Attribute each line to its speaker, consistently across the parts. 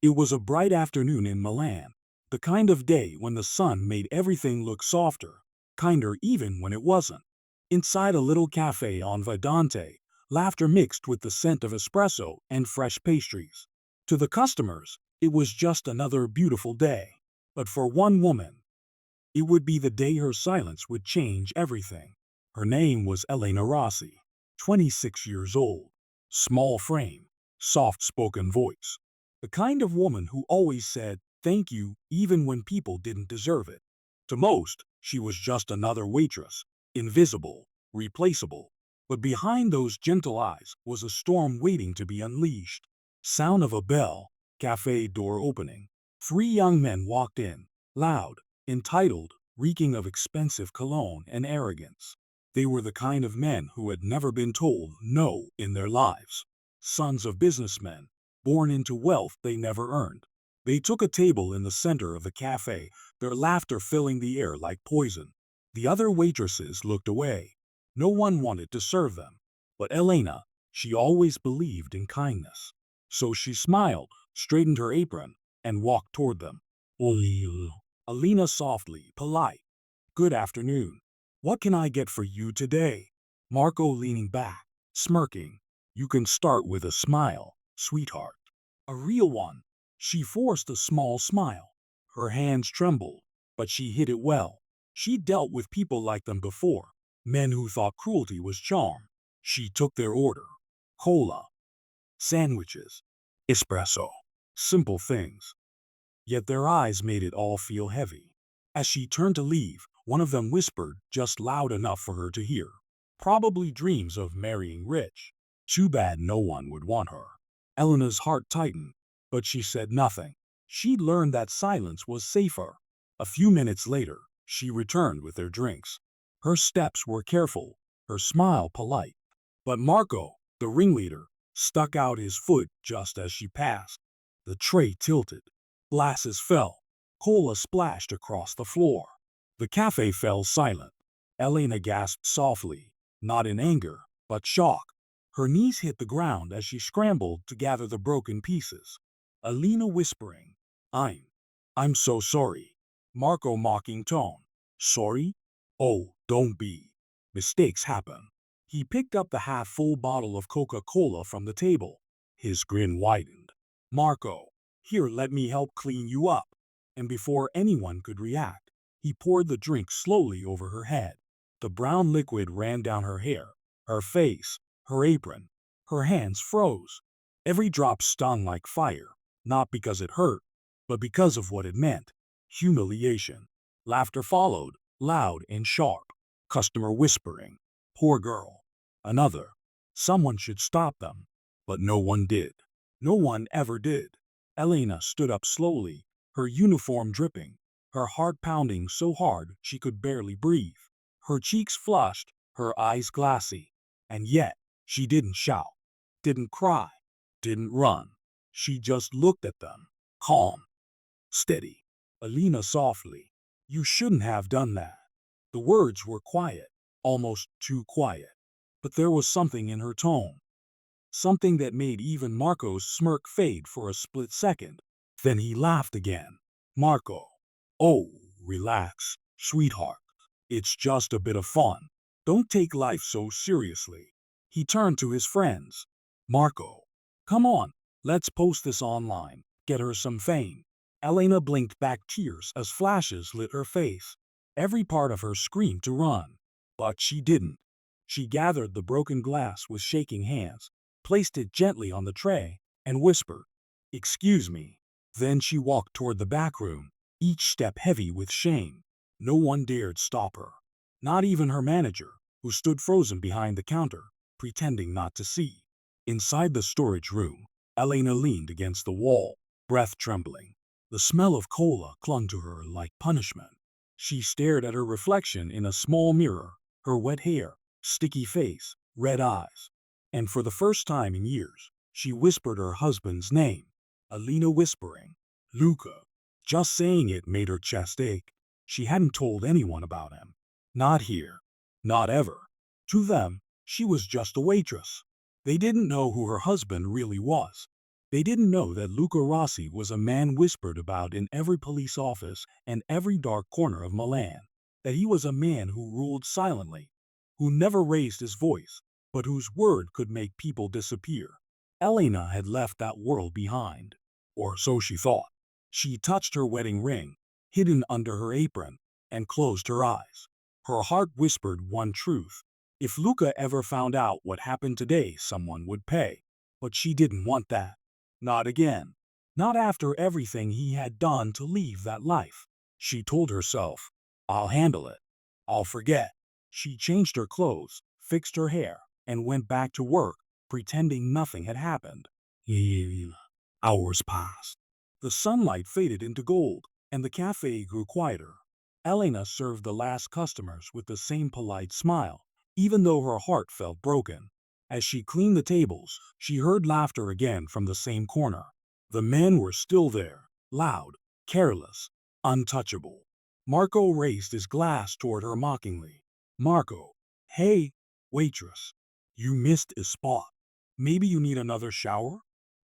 Speaker 1: It was a bright afternoon in Milan, the kind of day when the sun made everything look softer, kinder even when it wasn't. Inside a little cafe on Vidante, laughter mixed with the scent of espresso and fresh pastries. To the customers, it was just another beautiful day. But for one woman, it would be the day her silence would change everything. Her name was Elena Rossi, 26 years old, small frame, soft-spoken voice. The kind of woman who always said thank you even when people didn't deserve it. To most, she was just another waitress, invisible, replaceable. But behind those gentle eyes was a storm waiting to be unleashed. Sound of a bell, cafe door opening. 3 young men walked in, loud, entitled, reeking of expensive cologne and arrogance. They were the kind of men who had never been told no in their lives. Sons of businessmen, born into wealth they never earned. They took a table in the center of the cafe, their laughter filling the air like poison. The other waitresses looked away. No one wanted to serve them. But Elena, she always believed in kindness. So she smiled, straightened her apron, and walked toward them. Alina softly, polite. Good afternoon. What can I get for you today? Marco leaning back, smirking. You can start with a smile, sweetheart. A real one. She forced a small smile. Her hands trembled, but she hid it well. She dealt with people like them before, men who thought cruelty was charm. She took their order. Cola, sandwiches, espresso. Simple things. Yet their eyes made it all feel heavy. As she turned to leave, one of them whispered just loud enough for her to hear. Probably dreams of marrying rich. Too bad no one would want her. Elena's heart tightened, but she said nothing. She'd learned that silence was safer. A few minutes later, she returned with their drinks. Her steps were careful, her smile polite. But Marco, the ringleader, stuck out his foot just as she passed. The tray tilted. Glasses fell. Cola splashed across the floor. The cafe fell silent. Elena gasped softly, not in anger, but shock. Her knees hit the ground as she scrambled to gather the broken pieces. Alina whispering, I'm so sorry. Marco mocking tone. Sorry? Oh, don't be. Mistakes happen. He picked up the half-full bottle of Coca-Cola from the table. His grin widened. Marco, here, let me help clean you up. And before anyone could react, he poured the drink slowly over her head. The brown liquid ran down her hair, her face, her apron. Her hands froze. Every drop stung like fire, not because it hurt, but because of what it meant. Humiliation. Laughter followed, loud and sharp. Customer whispering, poor girl. Another, someone should stop them. But no one did. No one ever did. Elena stood up slowly, her uniform dripping, her heart pounding so hard she could barely breathe. Her cheeks flushed, her eyes glassy. And yet, she didn't shout, didn't cry, didn't run. She just looked at them, calm, steady. Elena softly, you shouldn't have done that. The words were quiet, almost too quiet. But there was something in her tone. Something that made even Marco's smirk fade for a split second. Then he laughed again. Marco. Oh, relax, sweetheart. It's just a bit of fun. Don't take life so seriously. He turned to his friends. Marco. Come on, let's post this online. Get her some fame. Elena blinked back tears as flashes lit her face. Every part of her screamed to run. But she didn't. She gathered the broken glass with shaking hands, placed it gently on the tray, and whispered, Excuse me. Then she walked toward the back room, each step heavy with shame. No one dared stop her. Not even her manager, who stood frozen behind the counter, pretending not to see. Inside the storage room, Elena leaned against the wall, breath trembling. The smell of cola clung to her like punishment. She stared at her reflection in a small mirror, her wet hair, sticky face, red eyes. And for the first time in years, she whispered her husband's name. Alina whispering, Luca. Just saying it made her chest ache. She hadn't told anyone about him. Not here. Not ever. To them, she was just a waitress. They didn't know who her husband really was. They didn't know that Luca Rossi was a man whispered about in every police office and every dark corner of Milan, that he was a man who ruled silently, who never raised his voice, but whose word could make people disappear. Elena had left that world behind, or so she thought. She touched her wedding ring, hidden under her apron, and closed her eyes. Her heart whispered one truth. If Luca ever found out what happened today, someone would pay. But she didn't want that. Not again. Not after everything he had done to leave that life. She told herself, I'll handle it. I'll forget. She changed her clothes, fixed her hair, and went back to work, pretending nothing had happened. Hours passed. The sunlight faded into gold, and the cafe grew quieter. Elena served the last customers with the same polite smile, even though her heart felt broken. As she cleaned the tables, she heard laughter again from the same corner. The men were still there, loud, careless, untouchable. Marco raised his glass toward her mockingly. Marco, hey, waitress, you missed a spot. Maybe you need another shower?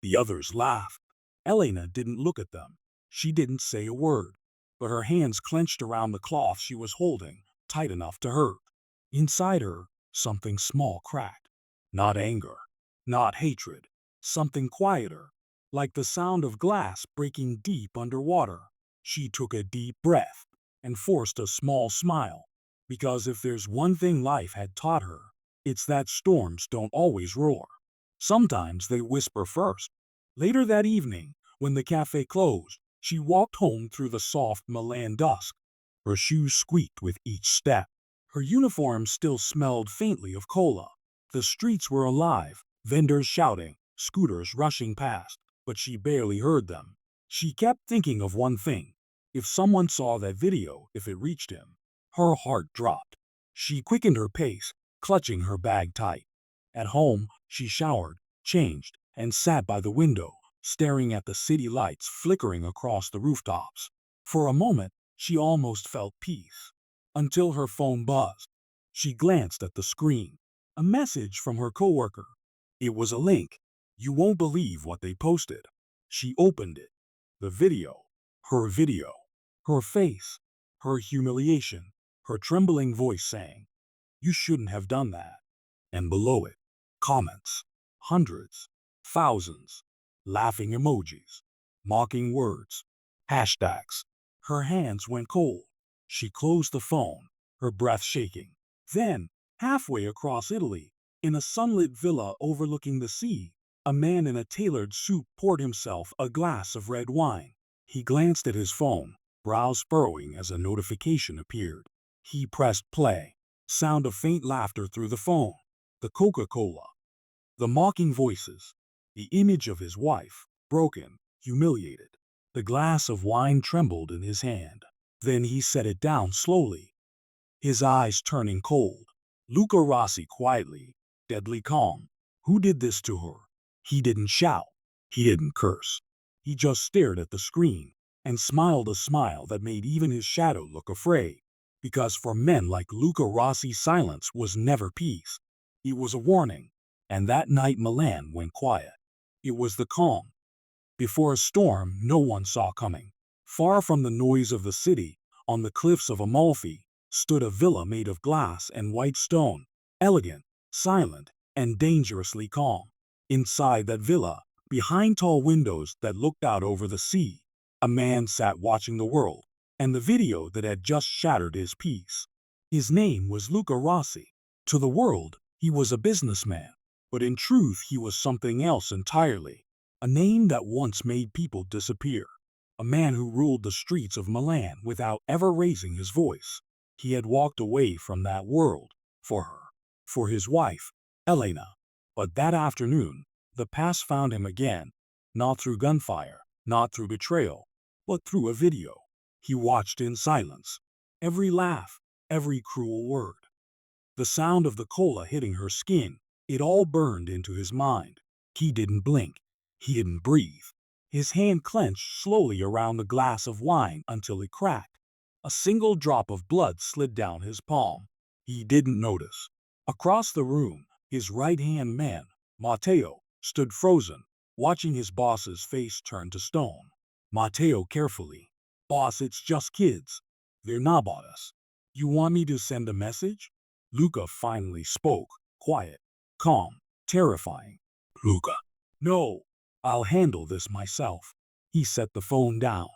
Speaker 1: The others laughed. Elena didn't look at them. She didn't say a word, but her hands clenched around the cloth she was holding, tight enough to hurt. Inside her, something small cracked. Not anger, not hatred, something quieter, like the sound of glass breaking deep underwater. She took a deep breath and forced a small smile, because if there's one thing life had taught her, it's that storms don't always roar. Sometimes they whisper first. Later that evening, when the cafe closed, she walked home through the soft Milan dusk. Her shoes squeaked with each step. Her uniform still smelled faintly of cola. The streets were alive, vendors shouting, scooters rushing past, but she barely heard them. She kept thinking of one thing. If someone saw that video, if it reached him, her heart dropped. She quickened her pace, clutching her bag tight. At home, she showered, changed, and sat by the window, staring at the city lights flickering across the rooftops. For a moment, she almost felt peace. Until her phone buzzed. She glanced at the screen. A message from her coworker. It was a link. You won't believe what they posted. She opened it. The video. Her video. Her face. Her humiliation. Her trembling voice saying, you shouldn't have done that. And below it, comments. Hundreds. Thousands. Laughing emojis. Mocking words. Hashtags. Her hands went cold. She closed the phone, her breath shaking. Then, halfway across Italy, in a sunlit villa overlooking the sea, a man in a tailored suit poured himself a glass of red wine. He glanced at his phone, brows furrowing as a notification appeared. He pressed play. Sound of faint laughter through the phone. The Coca-Cola. The mocking voices. The image of his wife, broken, humiliated. The glass of wine trembled in his hand. Then he set it down slowly, his eyes turning cold. Luca Rossi quietly, deadly calm. Who did this to her? He didn't shout. He didn't curse. He just stared at the screen and smiled a smile that made even his shadow look afraid. Because for men like Luca Rossi, silence was never peace. It was a warning. And that night Milan went quiet. It was the calm before a storm no one saw coming. Far from the noise of the city, on the cliffs of Amalfi, stood a villa made of glass and white stone, elegant, silent, and dangerously calm. Inside that villa, behind tall windows that looked out over the sea, a man sat watching the world, and the video that had just shattered his peace. His name was Luca Rossi. To the world, he was a businessman, but in truth he was something else entirely. A name that once made people disappear. A man who ruled the streets of Milan without ever raising his voice. He had walked away from that world, for her, for his wife, Elena. But that afternoon, the past found him again, not through gunfire, not through betrayal, but through a video. He watched in silence. Every laugh, every cruel word. The sound of the cola hitting her skin, it all burned into his mind. He didn't blink. He didn't breathe. His hand clenched slowly around the glass of wine until it cracked. A single drop of blood slid down his palm. He didn't notice. Across the room, his right-hand man, Matteo, stood frozen, watching his boss's face turn to stone. Matteo carefully. Boss, it's just kids. They're not about us. You want me to send a message? Luca finally spoke, quiet, calm, terrifying. Luca. No, I'll handle this myself. He set the phone down.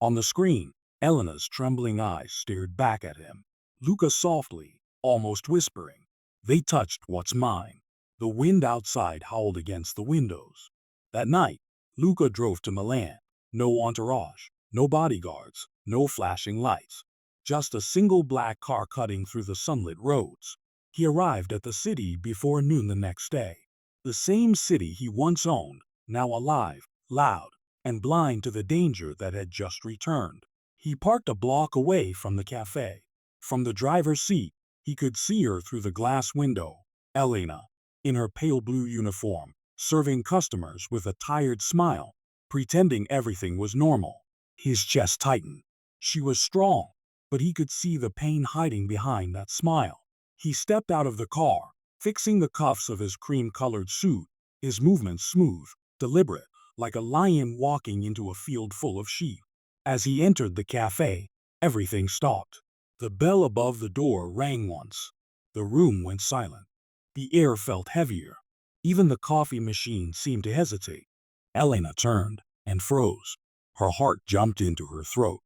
Speaker 1: On the screen, Elena's trembling eyes stared back at him. Luca softly, almost whispering. They touched what's mine. The wind outside howled against the windows. That night, Luca drove to Milan. No entourage, no bodyguards, no flashing lights. Just a single black car cutting through the sunlit roads. He arrived at the city before noon the next day. The same city he once owned, now alive, loud, and blind to the danger that had just returned. He parked a block away from the cafe. From the driver's seat, he could see her through the glass window. Elena, in her pale blue uniform, serving customers with a tired smile, pretending everything was normal. His chest tightened. She was strong, but he could see the pain hiding behind that smile. He stepped out of the car, fixing the cuffs of his cream-colored suit, his movements smooth, deliberate, like a lion walking into a field full of sheep. As he entered the cafe, everything stopped. The bell above the door rang once. The room went silent. The air felt heavier. Even the coffee machine seemed to hesitate. Elena turned and froze. Her heart jumped into her throat.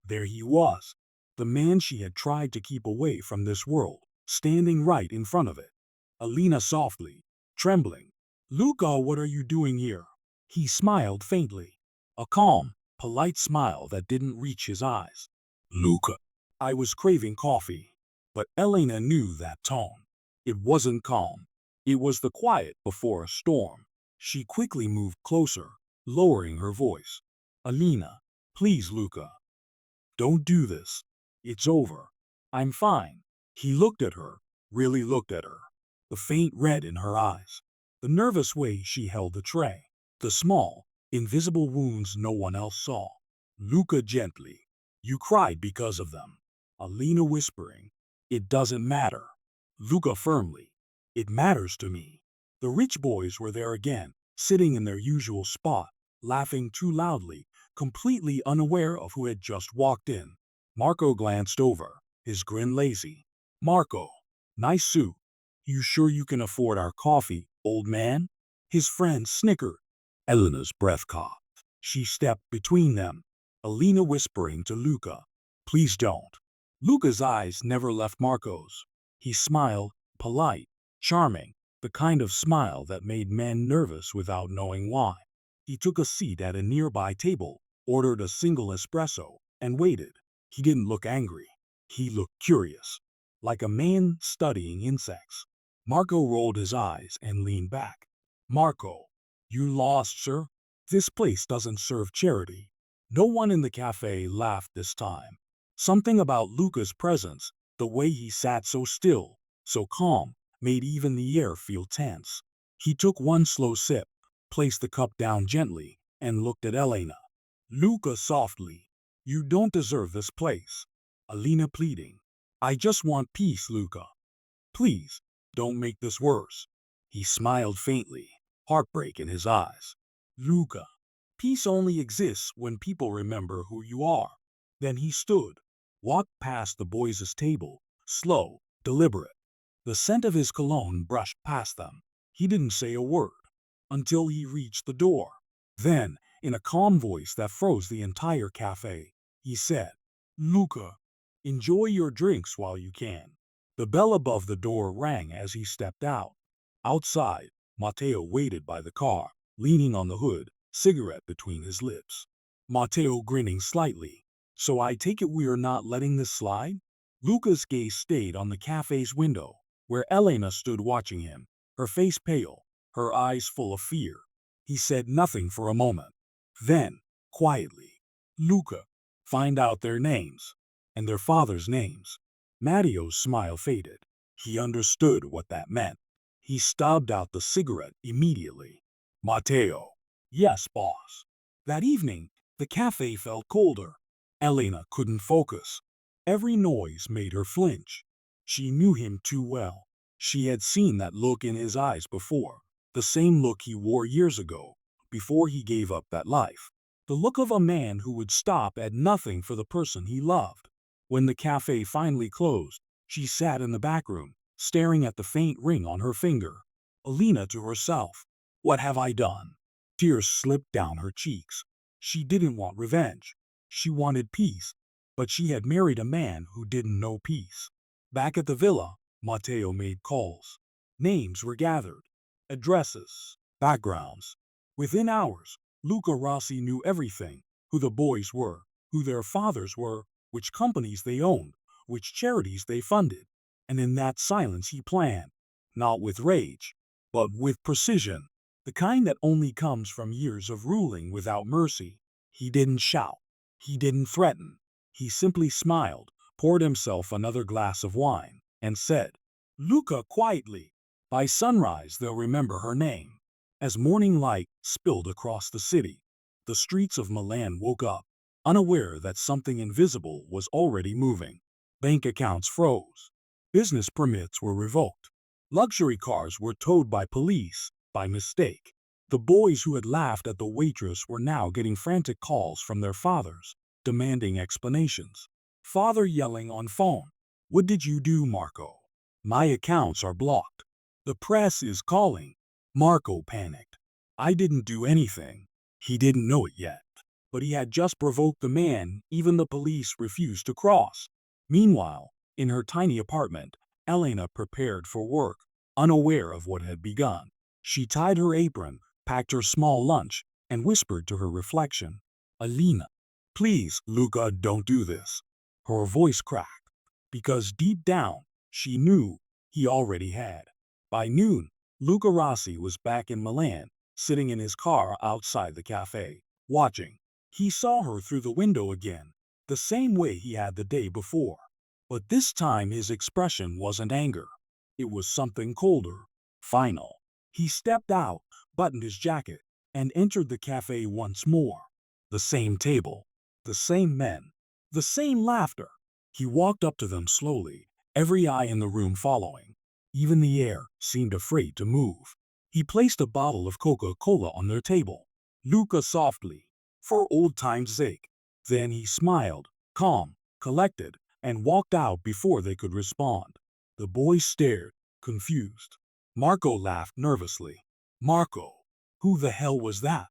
Speaker 1: There he was, the man she had tried to keep away from this world, standing right in front of it. Elena softly, trembling. Luca, what are you doing here? He smiled faintly. A calm, polite smile that didn't reach his eyes. Luca. I was craving coffee. But Elena knew that tone. It wasn't calm. It was the quiet before a storm. She quickly moved closer, lowering her voice. Elena, please, Luca. Don't do this. It's over. I'm fine. He looked at her, really looked at her. The faint red in her eyes. The nervous way she held the tray. The small, invisible wounds no one else saw. Luca gently. You cried because of them. Elena whispering. It doesn't matter. Luca firmly. It matters to me. The rich boys were there again, sitting in their usual spot, laughing too loudly, completely unaware of who had just walked in. Marco glanced over, his grin lazy. Marco, nice suit. You sure you can afford our coffee, old man? His friend snickered. Elena's breath caught. She stepped between them, Elena whispering to Luca, please don't. Luca's eyes never left Marco's. He smiled, polite, charming, the kind of smile that made men nervous without knowing why. He took a seat at a nearby table, ordered a single espresso, and waited. He didn't look angry. He looked curious, like a man studying insects. Marco rolled his eyes and leaned back. Marco, you lost, sir? This place doesn't serve charity. No one in the cafe laughed this time. Something about Luca's presence, the way he sat so still, so calm, made even the air feel tense. He took one slow sip, placed the cup down gently, and looked at Elena. Luca softly. You don't deserve this place. Elena pleading. I just want peace, Luca. Please, don't make this worse. He smiled faintly, heartbreak in his eyes. Luca, peace only exists when people remember who you are. Then he stood, walked past the boys' table, slow, deliberate. The scent of his cologne brushed past them. He didn't say a word until he reached the door. Then, in a calm voice that froze the entire cafe, he said, Luca, enjoy your drinks while you can. The bell above the door rang as he stepped out. Outside, Matteo waited by the car, leaning on the hood, cigarette between his lips. Matteo grinning slightly. So I take it we are not letting this slide? Luca's gaze stayed on the cafe's window, where Elena stood watching him, her face pale, her eyes full of fear. He said nothing for a moment. Then, quietly, Luca, find out their names, and their father's names. Matteo's smile faded. He understood what that meant. He stubbed out the cigarette immediately. Matteo. Yes, boss. That evening, the cafe felt colder. Elena couldn't focus. Every noise made her flinch. She knew him too well. She had seen that look in his eyes before, the same look he wore years ago, before he gave up that life. The look of a man who would stop at nothing for the person he loved. When the cafe finally closed, she sat in the back room, staring at the faint ring on her finger. Alina to herself, "What have I done?" Tears slipped down her cheeks. She didn't want revenge. She wanted peace, but she had married a man who didn't know peace. Back at the villa, Matteo made calls. Names were gathered, addresses, backgrounds. Within hours, Luca Rossi knew everything: who the boys were, who their fathers were, which companies they owned, which charities they funded. And in that silence he planned, not with rage, but with precision, the kind that only comes from years of ruling without mercy. He didn't shout. He didn't threaten. He simply smiled, poured himself another glass of wine, and said, "Luca, quietly. By sunrise they'll remember her name." As morning light spilled across the city, the streets of Milan woke up, unaware that something invisible was already moving. Bank accounts froze. Business permits were revoked. Luxury cars were towed by police, by mistake. The boys who had laughed at the waitress were now getting frantic calls from their fathers, demanding explanations. Father yelling on phone, "What did you do, Marco? My accounts are blocked. The press is calling." Marco panicked. "I didn't do anything." He didn't know it yet, but he had just provoked the man even the police refused to cross. Meanwhile, in her tiny apartment, Elena prepared for work, unaware of what had begun. She tied her apron, packed her small lunch, and whispered to her reflection, "Alina, please, Luca, don't do this." Her voice cracked, because deep down, she knew he already had. By noon, Luca Rossi was back in Milan, sitting in his car outside the cafe, watching. He saw her through the window again, the same way he had the day before. But this time his expression wasn't anger. It was something colder, final. He stepped out, buttoned his jacket, and entered the cafe once more. The same table, the same men, the same laughter. He walked up to them slowly, every eye in the room following. Even the air seemed afraid to move. He placed a bottle of Coca-Cola on their table. "Luca, softly, for old time's sake." Then he smiled, calm, collected, and walked out before they could respond. The boys stared, confused. Marco laughed nervously. "Marco, who the hell was that?"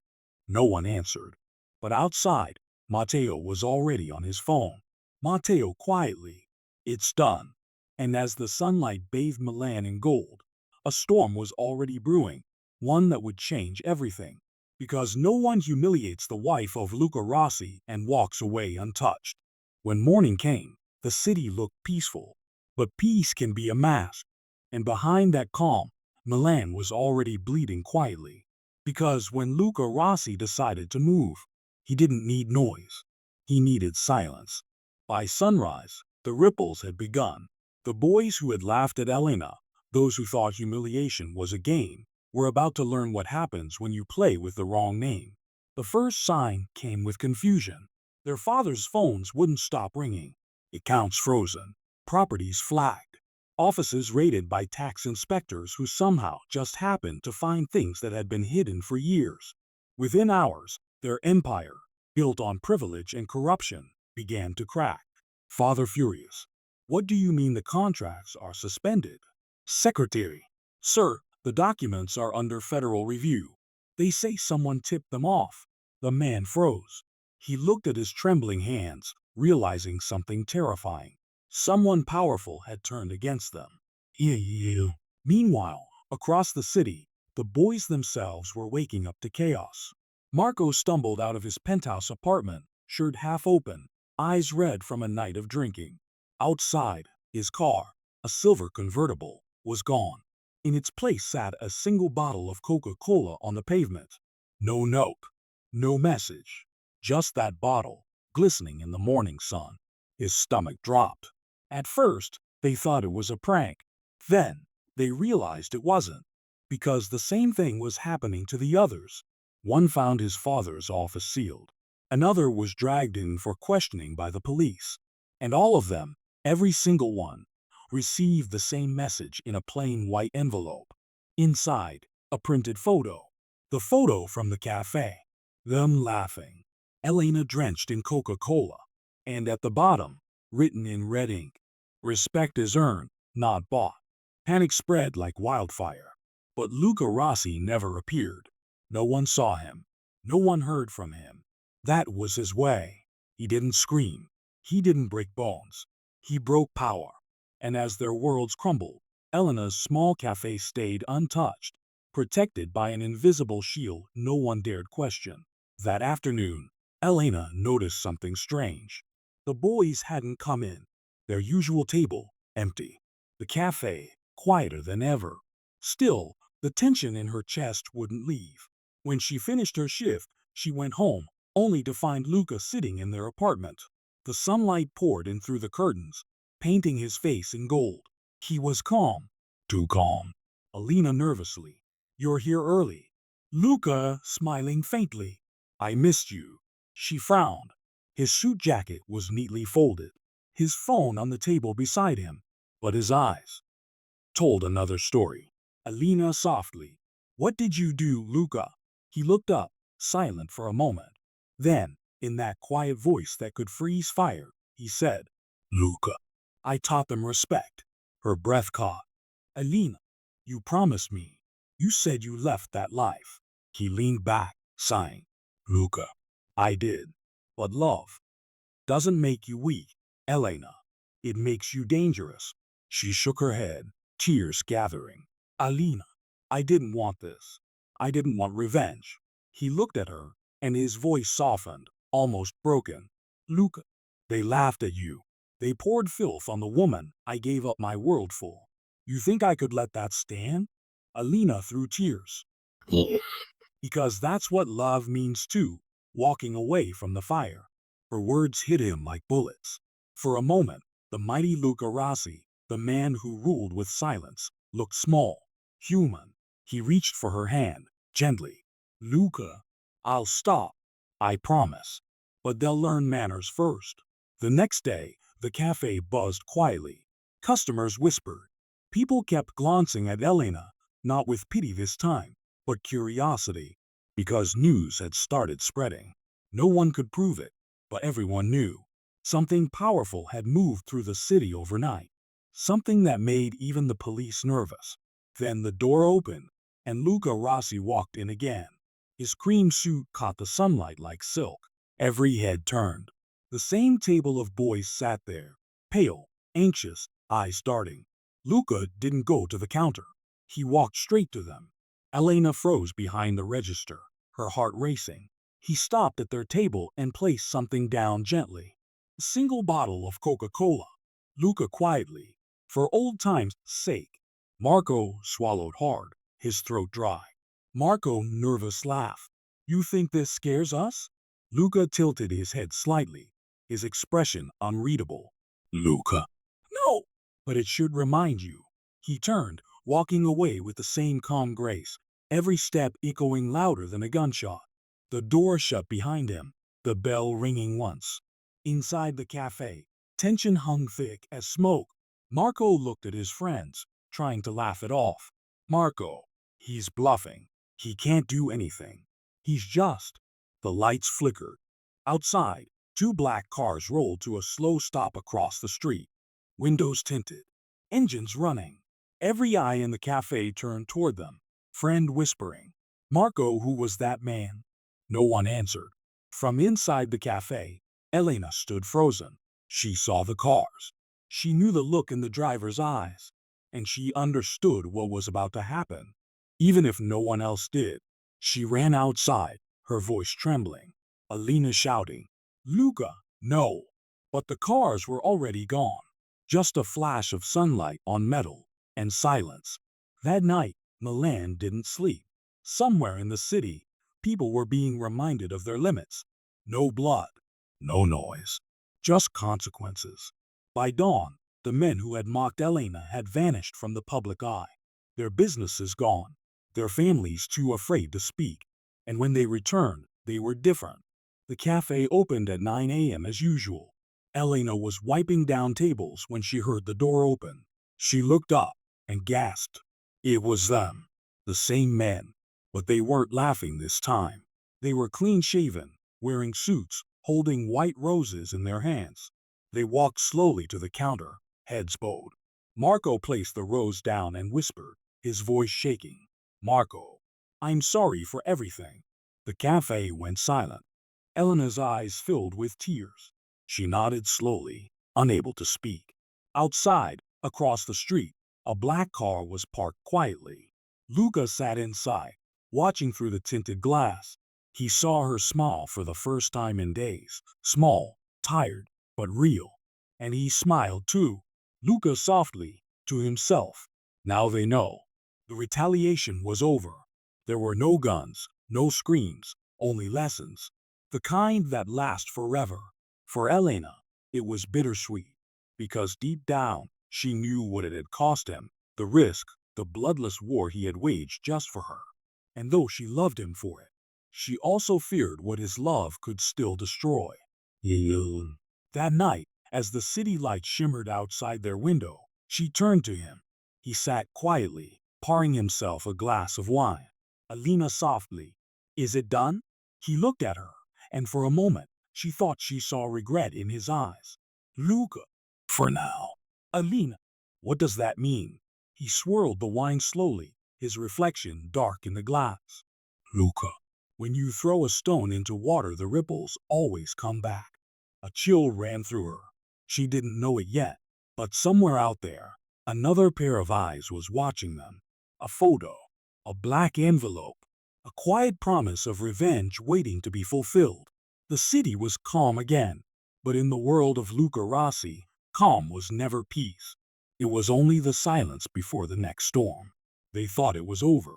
Speaker 1: No one answered. But outside, Matteo was already on his phone. Matteo quietly, "It's done." And as the sunlight bathed Milan in gold, a storm was already brewing, one that would change everything. Because no one humiliates the wife of Luca Rossi and walks away untouched. When morning came, the city looked peaceful. But peace can be a mask. And behind that calm, Milan was already bleeding quietly. Because when Luca Rossi decided to move, he didn't need noise. He needed silence. By sunrise, the ripples had begun. The boys who had laughed at Elena, those who thought humiliation was a game, were about to learn what happens when you play with the wrong name. The first sign came with confusion. Their fathers' phones wouldn't stop ringing. Accounts frozen. Properties flagged. Offices raided by tax inspectors who somehow just happened to find things that had been hidden for years. Within hours, their empire, built on privilege and corruption, began to crack. Father furious. "What do you mean the contracts are suspended?" Secretary. "Sir, the documents are under federal review. They say someone tipped them off." The man froze. He looked at his trembling hands, realizing something terrifying. Someone powerful had turned against them. Ew. Meanwhile, across the city, the boys themselves were waking up to chaos. Marco stumbled out of his penthouse apartment, shirt half open, eyes red from a night of drinking. Outside, his car, a silver convertible, was gone. In its place sat a single bottle of Coca-Cola on the pavement. No note, no message, just that bottle, glistening in the morning sun. His stomach dropped. At first, they thought it was a prank. Then, they realized it wasn't, because the same thing was happening to the others. One found his father's office sealed. Another was dragged in for questioning by the police. And all of them, every single one, received the same message in a plain white envelope. Inside, a printed photo. The photo from the cafe. Them laughing. Elena drenched in Coca-Cola. And at the bottom, written in red ink, respect is earned, not bought. Panic spread like wildfire. But Luca Rossi never appeared. No one saw him. No one heard from him. That was his way. He didn't scream. He didn't break bones. He broke power. And as their worlds crumbled, Elena's small cafe stayed untouched, protected by an invisible shield no one dared question. That afternoon, Elena noticed something strange. The boys hadn't come in. Their usual table, empty. The cafe, quieter than ever. Still, the tension in her chest wouldn't leave. When she finished her shift, she went home, only to find Luca sitting in their apartment. The sunlight poured in through the curtains, painting his face in gold. He was calm. Too calm. Alina nervously. You're here early. Luca, smiling faintly. I missed you. She frowned. His suit jacket was neatly folded, his phone on the table beside him, but his eyes told another story. Alina softly. What did you do, Luca? He looked up, silent for a moment. Then, in that quiet voice that could freeze fire, he said, Luca, I taught them respect. Her breath caught. Alina, you promised me. You said you left that life. He leaned back, sighing. Luca, I did. But love doesn't make you weak, Elena. It makes you dangerous. She shook her head, tears gathering. Alina, I didn't want this. I didn't want revenge. He looked at her, and his voice softened, almost broken. Luca, they laughed at you. They poured filth on the woman I gave up my world for. You think I could let that stand? Alina threw tears. Because that's what love means too, walking away from the fire. Her words hit him like bullets. For a moment, the mighty Luca Rossi, the man who ruled with silence, looked small, human. He reached for her hand, gently. Luca, I'll stop. I promise. But they'll learn manners first. The next day, the cafe buzzed quietly. Customers whispered. People kept glancing at Elena, not with pity this time, but curiosity, because news had started spreading. No one could prove it, but everyone knew. Something powerful had moved through the city overnight. Something that made even the police nervous. Then the door opened, and Luca Rossi walked in again. His cream suit caught the sunlight like silk. Every head turned. The same table of boys sat there, pale, anxious, eyes darting. Luca didn't go to the counter. He walked straight to them. Elena froze behind the register, her heart racing. He stopped at their table and placed something down gently. A single bottle of Coca-Cola. Luca quietly, for old time's sake. Marco swallowed hard, his throat dry. Marco nervous laugh. You think this scares us? Luca tilted his head slightly, his expression unreadable. Luca. No! But it should remind you. He turned, walking away with the same calm grace, every step echoing louder than a gunshot. The door shut behind him, the bell ringing once. Inside the cafe, tension hung thick as smoke. Marco looked at his friends, trying to laugh it off. Marco, he's bluffing. He can't do anything. He's just. The lights flickered. Outside, two black cars rolled to a slow stop across the street. Windows tinted. Engines running. Every eye in the cafe turned toward them. Friend whispering. Marco, who was that man? No one answered. From inside the cafe, Elena stood frozen. She saw the cars. She knew the look in the driver's eyes. And she understood what was about to happen. Even if no one else did. She ran outside, her voice trembling. Alina shouting, Luca, no! But the cars were already gone. Just a flash of sunlight on metal, and silence. That night, Milan didn't sleep. Somewhere in the city, people were being reminded of their limits. No blood, no noise, just consequences. By dawn, the men who had mocked Elena had vanished from the public eye. Their businesses gone, their families too afraid to speak. And when they returned, they were different. The cafe opened at 9 a.m. as usual. Elena was wiping down tables when she heard the door open. She looked up and gasped. It was them, the same men, But they weren't laughing this time. They were clean-shaven, wearing suits, holding white roses in their hands. They walked slowly to the counter, heads bowed. Marco placed the rose down and whispered, his voice shaking. "Marco, I'm sorry for everything." The cafe went silent. Elena's eyes filled with tears. She nodded slowly, unable to speak. Outside, across the street, a black car was parked quietly. Luca sat inside, watching through the tinted glass. He saw her smile for the first time in days, small, tired, but real. And he smiled too, Luca softly, to himself. Now they know. The retaliation was over. There were no guns, no screams, only lessons. The kind that last forever. For Elena, it was bittersweet, because deep down, she knew what it had cost him, the risk, the bloodless war he had waged just for her. And though she loved him for it, she also feared what his love could still destroy. That night, as the city lights shimmered outside their window, she turned to him. He sat quietly, pouring himself a glass of wine. Alina softly, "Is it done?" He looked at her, and for a moment, she thought she saw regret in his eyes. "Luca, for now." "Alina, what does that mean?" He swirled the wine slowly, his reflection dark in the glass. "Luca, when you throw a stone into water, the ripples always come back." A chill ran through her. She didn't know it yet, but somewhere out there, another pair of eyes was watching them. A photo, a black envelope, a quiet promise of revenge waiting to be fulfilled. The city was calm again, but in the world of Luca Rossi, calm was never peace. It was only the silence before the next storm. They thought it was over.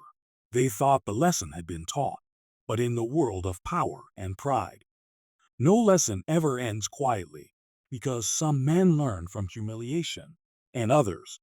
Speaker 1: They thought the lesson had been taught. But in the world of power and pride, no lesson ever ends quietly, because some men learn from humiliation, and others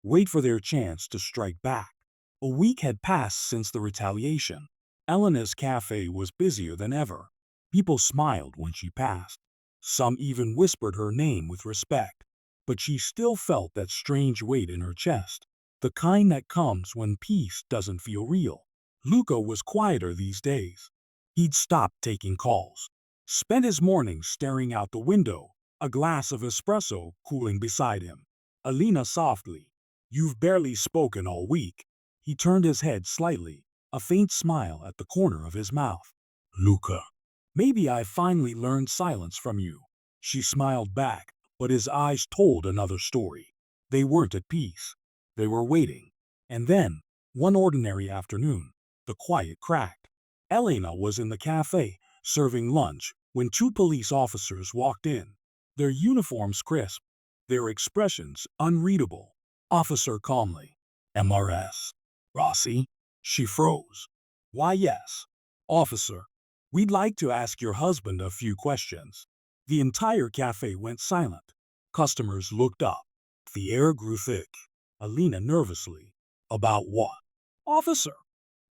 Speaker 1: wait for their chance to strike back. A week had passed since the retaliation. Elena's cafe was busier than ever. People smiled when she passed. Some even whispered her name with respect. But she still felt that strange weight in her chest, the kind that comes when peace doesn't feel real. Luca was quieter these days. He'd stopped taking calls, spent his mornings staring out the window, a glass of espresso cooling beside him. Alina softly, "You've barely spoken all week." He turned his head slightly, a faint smile at the corner of his mouth. "Luca, maybe I finally learned silence from you." She smiled back, but his eyes told another story. They weren't at peace. They were waiting. And then, one ordinary afternoon, the quiet cracked. Elena was in the cafe, serving lunch, when two police officers walked in. Their uniforms crisp, their expressions unreadable. Officer calmly, "MRS. Rossi?" She froze. "Why, yes. Officer, we'd like to ask your husband a few questions." The entire cafe went silent. Customers looked up. The air grew thick. Alina nervously, "About what?" "Officer,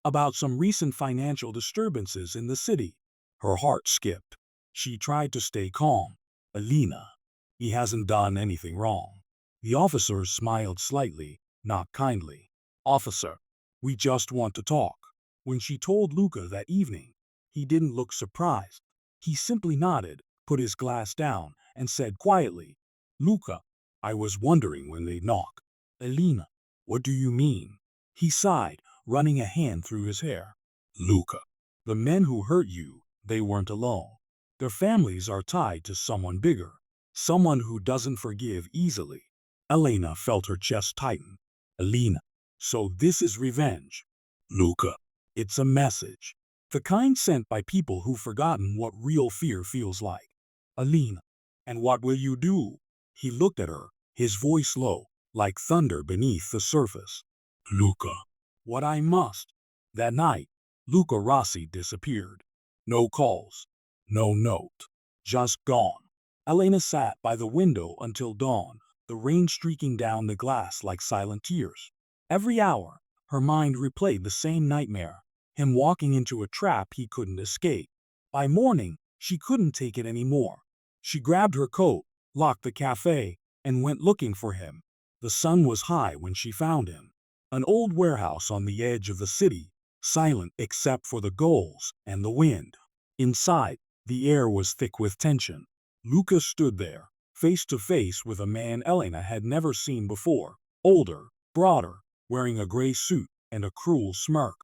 Speaker 1: about some recent financial disturbances in the city." Her heart skipped. She tried to stay calm. "Alina, he hasn't done anything wrong." The officer smiled slightly, not kindly. "Officer, we just want to talk." When she told Luca that evening, he didn't look surprised. He simply nodded, put his glass down, and said quietly, "Luca, I was wondering when they'd knock." "Alina, what do you mean?" He sighed, running a hand through his hair. "Luca, the men who hurt you, they weren't alone. Their families are tied to someone bigger, someone who doesn't forgive easily." Elena felt her chest tighten. "Alina, so this is revenge." "Luca, it's a message. The kind sent by people who've forgotten what real fear feels like." "Alina, and what will you do?" He looked at her, his voice low, like thunder beneath the surface. "Luca, what I must." That night, Luca Rossi disappeared. No calls, no note, just gone. Elena sat by the window until dawn, the rain streaking down the glass like silent tears. Every hour, her mind replayed the same nightmare, him walking into a trap he couldn't escape. By morning, she couldn't take it anymore. She grabbed her coat, locked the cafe, and went looking for him. The sun was high when she found him. An old warehouse on the edge of the city, silent except for the gulls and the wind. Inside, the air was thick with tension. Luca stood there, face to face with a man Elena had never seen before, older, broader, wearing a gray suit and a cruel smirk.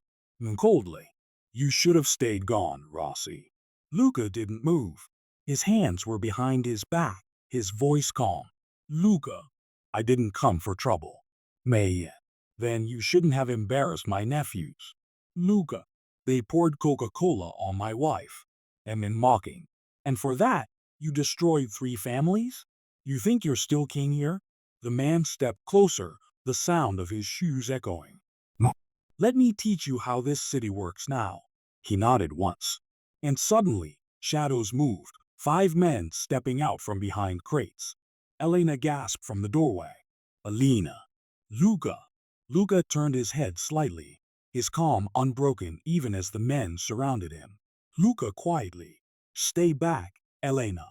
Speaker 1: Coldly, "You should have stayed gone, Rossi." Luca didn't move. His hands were behind his back, his voice calm. "Luca, I didn't come for trouble." "May, then you shouldn't have embarrassed my nephews." "Luca, they poured Coca-Cola on my wife." Emin mocking. "And for that, you destroyed 3 families? You think you're still king here?" The man stepped closer, the sound of his shoes echoing. "Let me teach you how this city works now." He nodded once. And suddenly, shadows moved, 5 men stepping out from behind crates. Elena gasped from the doorway. "Alina." "Luca." Luca turned his head slightly, his calm unbroken even as the men surrounded him. Luca quietly, "Stay back, Elena."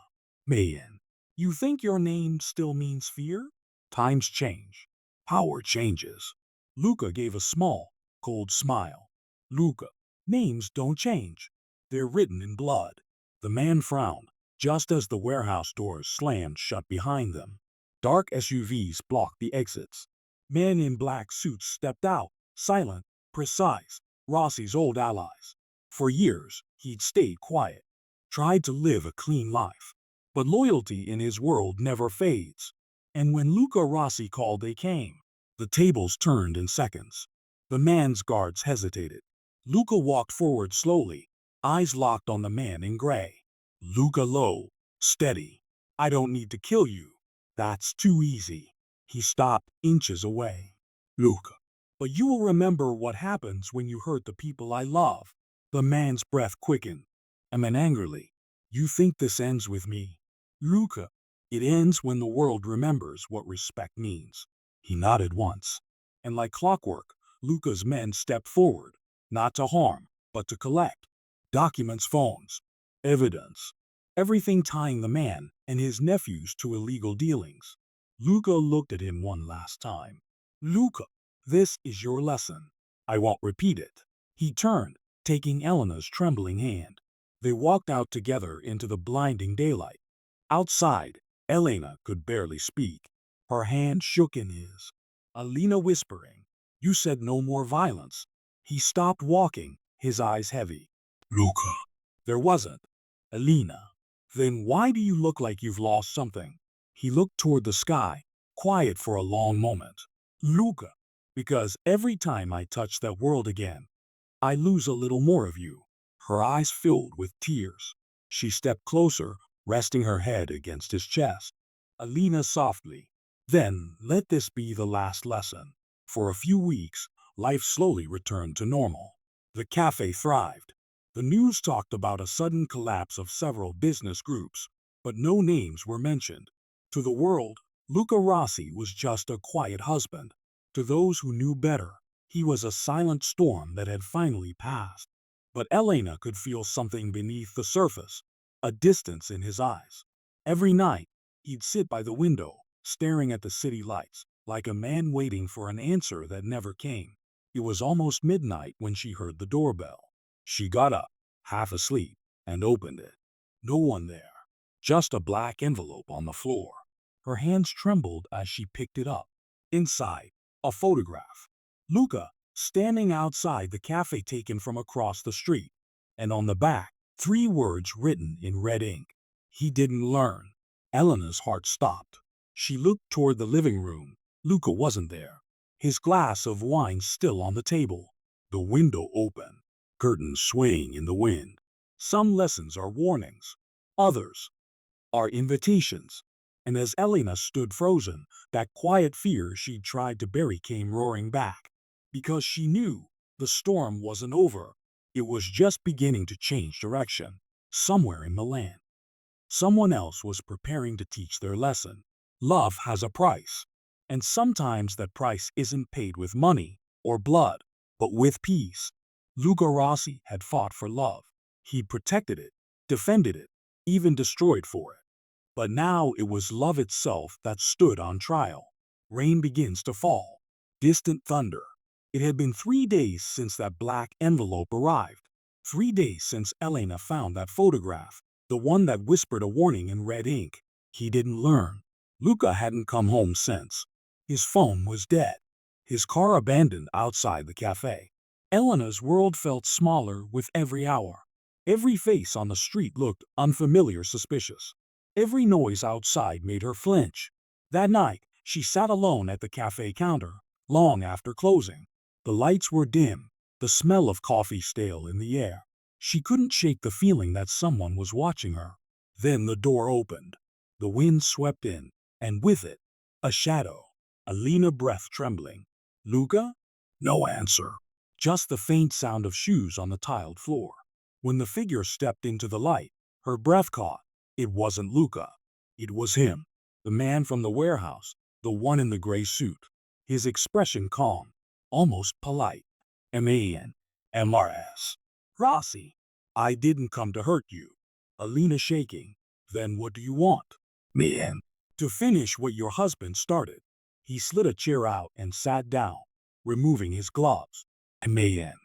Speaker 1: "Mayan, you think your name still means fear?" "Times change. Power changes." Luca gave a small, cold smile. "Luca, names don't change. They're written in blood." The man frowned, just as the warehouse doors slammed shut behind them. Dark SUVs blocked the exits. Men in black suits stepped out, silent, precise, Rossi's old allies. For years, he'd stayed quiet, tried to live a clean life. But loyalty in his world never fades. And when Luca Rossi called, they came. The tables turned in seconds. The man's guards hesitated. Luca walked forward slowly, eyes locked on the man in gray. Luca low, steady. "I don't need to kill you. That's too easy." He stopped inches away. "Luca, but you will remember what happens when you hurt the people I love." The man's breath quickened. And then angrily, "You think this ends with me?" "Luca, it ends when the world remembers what respect means." He nodded once. And like clockwork, Luca's men stepped forward, not to harm, but to collect. Documents, phones, evidence, everything tying the man and his nephews to illegal dealings. Luca looked at him one last time. "Luca, this is your lesson. I won't repeat it." He turned, taking Elena's trembling hand. They walked out together into the blinding daylight. Outside, Elena could barely speak. Her hand shook in his. Alina whispering, "You said no more violence." He stopped walking, his eyes heavy. "Luca." "There wasn't." "Alina." "Then why do you look like you've lost something?" He looked toward the sky, quiet for a long moment. "Luca, because every time I touch that world again, I lose a little more of you." Her eyes filled with tears. She stepped closer, resting her head against his chest. Alina softly, "Then let this be the last lesson." For a few weeks, life slowly returned to normal. The cafe thrived. The news talked about a sudden collapse of several business groups, but no names were mentioned. To the world, Luca Rossi was just a quiet husband. To those who knew better, he was a silent storm that had finally passed. But Elena could feel something beneath the surface, a distance in his eyes. Every night, he'd sit by the window, staring at the city lights, like a man waiting for an answer that never came. It was almost midnight when she heard the doorbell. She got up, half asleep, and opened it. No one there, just a black envelope on the floor. Her hands trembled as she picked it up. Inside, a photograph. Luca, standing outside the cafe taken from across the street. And on the back, 3 words written in red ink. He didn't learn. Elena's heart stopped. She looked toward the living room. Luca wasn't there. His glass of wine still on the table. The window open, curtains swaying in the wind. Some lessons are warnings. Others are invitations. And as Elena stood frozen, that quiet fear she'd tried to bury came roaring back. Because she knew the storm wasn't over. It was just beginning to change direction. Somewhere in Milan, someone else was preparing to teach their lesson. Love has a price. And sometimes that price isn't paid with money or blood, but with peace. Luca Rossi had fought for love. He protected it, defended it, even destroyed for it. But now it was love itself that stood on trial. Rain begins to fall. Distant thunder. It had been 3 days since that black envelope arrived. 3 days since Elena found that photograph, the one that whispered a warning in red ink. He didn't learn. Luca hadn't come home since. His phone was dead. His car abandoned outside the cafe. Elena's world felt smaller with every hour. Every face on the street looked unfamiliar, suspicious. Every noise outside made her flinch. That night, she sat alone at the cafe counter, long after closing. The lights were dim, the smell of coffee stale in the air. She couldn't shake the feeling that someone was watching her. Then the door opened. The wind swept in, and with it, a shadow. Alina, breath trembling. Luca? No answer. Just the faint sound of shoes on the tiled floor. When the figure stepped into the light, her breath caught. It wasn't Luca. It was him. The man from the warehouse, the one in the gray suit. His expression calm, almost polite. "Man, MRS. Rossi, I didn't come to hurt you." Alina shaking. "Then what do you want?" "Man, to finish what your husband started." He slid a chair out and sat down, removing his gloves. "Man,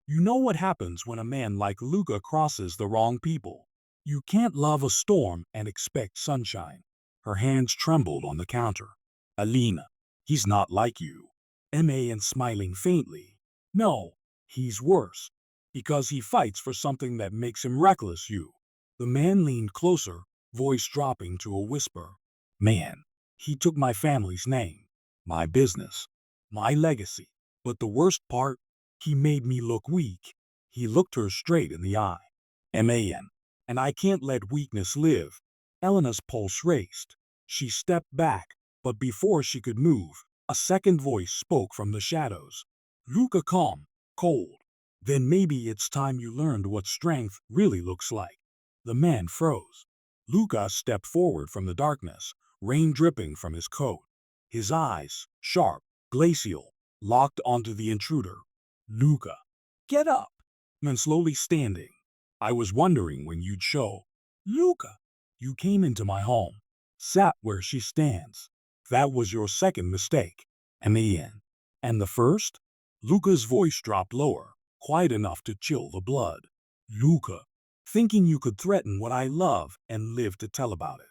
Speaker 1: you know what happens when a man like Luca crosses the wrong people. You can't love a storm and expect sunshine." Her hands trembled on the counter. "Alina, he's not like you." Man smiling faintly. "No, he's worse. Because he fights for something that makes him reckless, you." The man leaned closer, voice dropping to a whisper. "Man, he took my family's name, my business, my legacy. But the worst part, he made me look weak." He looked her straight in the eye. "Man, and I can't let weakness live." Elena's pulse raced. She stepped back, but before she could move, a second voice spoke from the shadows. "Luca, calm, cold. Then maybe it's time you learned what strength really looks like." The man froze. Luca stepped forward from the darkness, rain dripping from his coat. His eyes, sharp, glacial, locked onto the intruder. "Luca, get up." Then slowly standing. "I was wondering when you'd show." "Luca, you came into my home, sat where she stands. That was your second mistake." And the first?" Luca's voice dropped lower, quiet enough to chill the blood. "Luca, thinking you could threaten what I love and live to tell about it."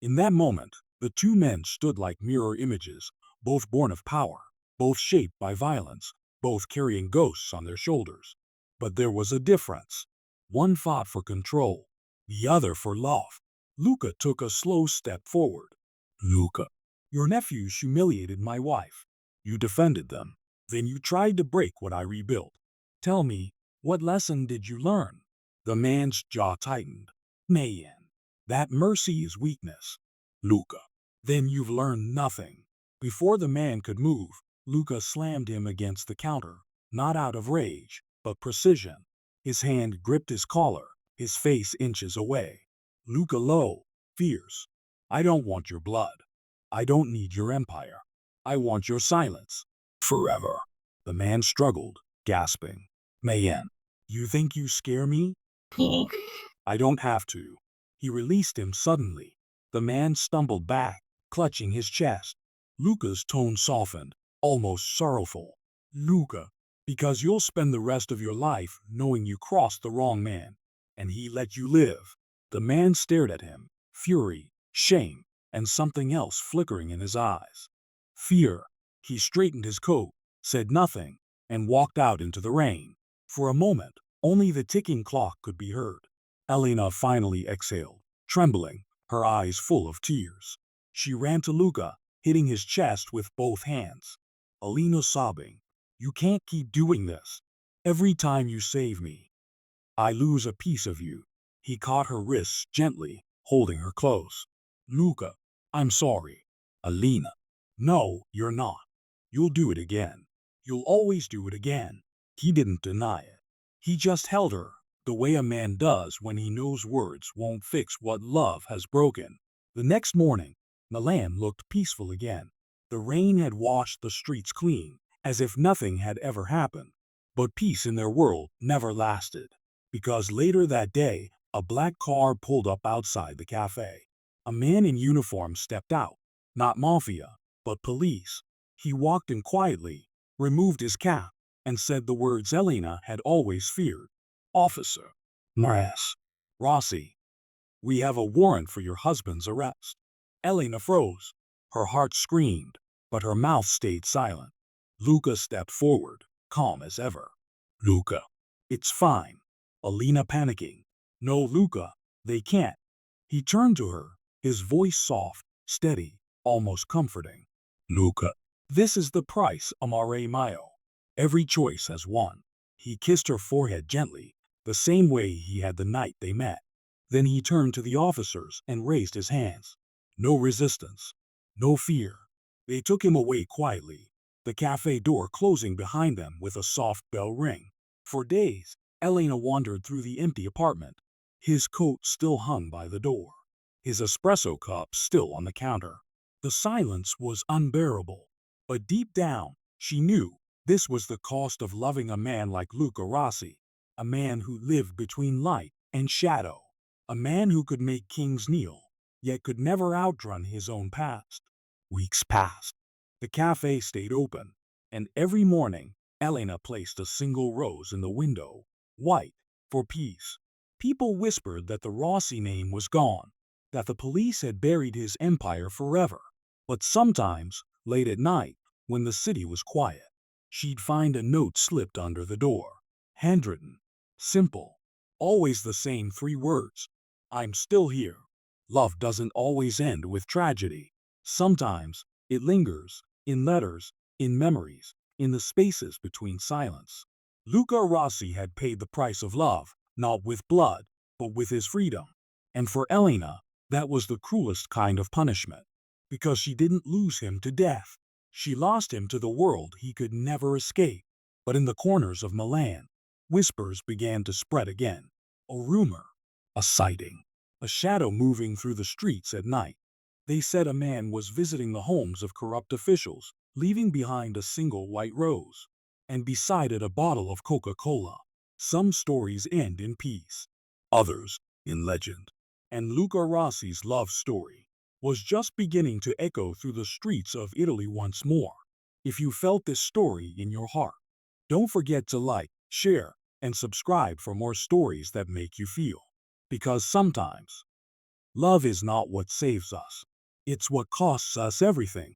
Speaker 1: In that moment, the two men stood like mirror images, both born of power, both shaped by violence, both carrying ghosts on their shoulders. But there was a difference. One fought for control, the other for love. Luca took a slow step forward. "Luca, your nephews humiliated my wife. You defended them. Then you tried to break what I rebuilt. Tell me, what lesson did you learn?" The man's jaw tightened. "Man, that mercy is weakness." "Luca, then you've learned nothing." Before the man could move, Luca slammed him against the counter, not out of rage, but precision. His hand gripped his collar, his face inches away. Luca low, fierce. "I don't want your blood. I don't need your empire. I want your silence. Forever." The man struggled, gasping. "Man, you think you scare me?" "I don't have to." He released him suddenly. The man stumbled back, clutching his chest. Luca's tone softened, almost sorrowful. "Luca, because you'll spend the rest of your life knowing you crossed the wrong man, and he let you live." The man stared at him, fury, shame, and something else flickering in his eyes. Fear. He straightened his coat, said nothing, and walked out into the rain. For a moment, only the ticking clock could be heard. Elena finally exhaled, trembling, her eyes full of tears. She ran to Luca, hitting his chest with both hands. Alina sobbing. "You can't keep doing this. Every time you save me, I lose a piece of you." He caught her wrists gently, holding her close. "Luca, I'm sorry." "Alina, no, you're not. You'll do it again. You'll always do it again." He didn't deny it. He just held her, the way a man does when he knows words won't fix what love has broken. The next morning, Milan looked peaceful again. The rain had washed the streets clean, as if nothing had ever happened. But peace in their world never lasted. Because later that day, a black car pulled up outside the cafe. A man in uniform stepped out. Not mafia, but police. He walked in quietly, removed his cap, and said the words Elena had always feared. "Officer Rossi, we have a warrant for your husband's arrest." Elena froze. Her heart screamed, but her mouth stayed silent. Luca stepped forward, calm as ever. "Luca, it's fine." Elena panicking. "No, Luca, they can't." He turned to her, his voice soft, steady, almost comforting. "Luca, this is the price, amore mio. Every choice has one." He kissed her forehead gently, the same way he had the night they met. Then he turned to the officers and raised his hands. No resistance, no fear. They took him away quietly, the cafe door closing behind them with a soft bell ring. For days, Elena wandered through the empty apartment. His coat still hung by the door, his espresso cup still on the counter. The silence was unbearable, but deep down, she knew this was the cost of loving a man like Luca Rossi, a man who lived between light and shadow, a man who could make kings kneel, yet could never outrun his own past. Weeks passed. The cafe stayed open, and every morning, Elena placed a single rose in the window, white, for peace. People whispered that the Rossi name was gone, that the police had buried his empire forever. But sometimes, late at night, when the city was quiet, she'd find a note slipped under the door, handwritten, simple, always the same 3 words: "I'm still here." Love doesn't always end with tragedy. Sometimes it lingers, in letters, in memories, in the spaces between silence. Luca Rossi had paid the price of love, not with blood, but with his freedom. And for Elena, that was the cruelest kind of punishment, because she didn't lose him to death. She lost him to the world he could never escape. But in the corners of Milan, whispers began to spread again. A rumor, a sighting, a shadow moving through the streets at night. They said a man was visiting the homes of corrupt officials, leaving behind a single white rose, and beside it a bottle of Coca-Cola. Some stories end in peace, others in legend. And Luca Rossi's love story was just beginning to echo through the streets of Italy once more. If you felt this story in your heart, don't forget to like, share, and subscribe for more stories that make you feel. Because sometimes, love is not what saves us. It's what costs us everything.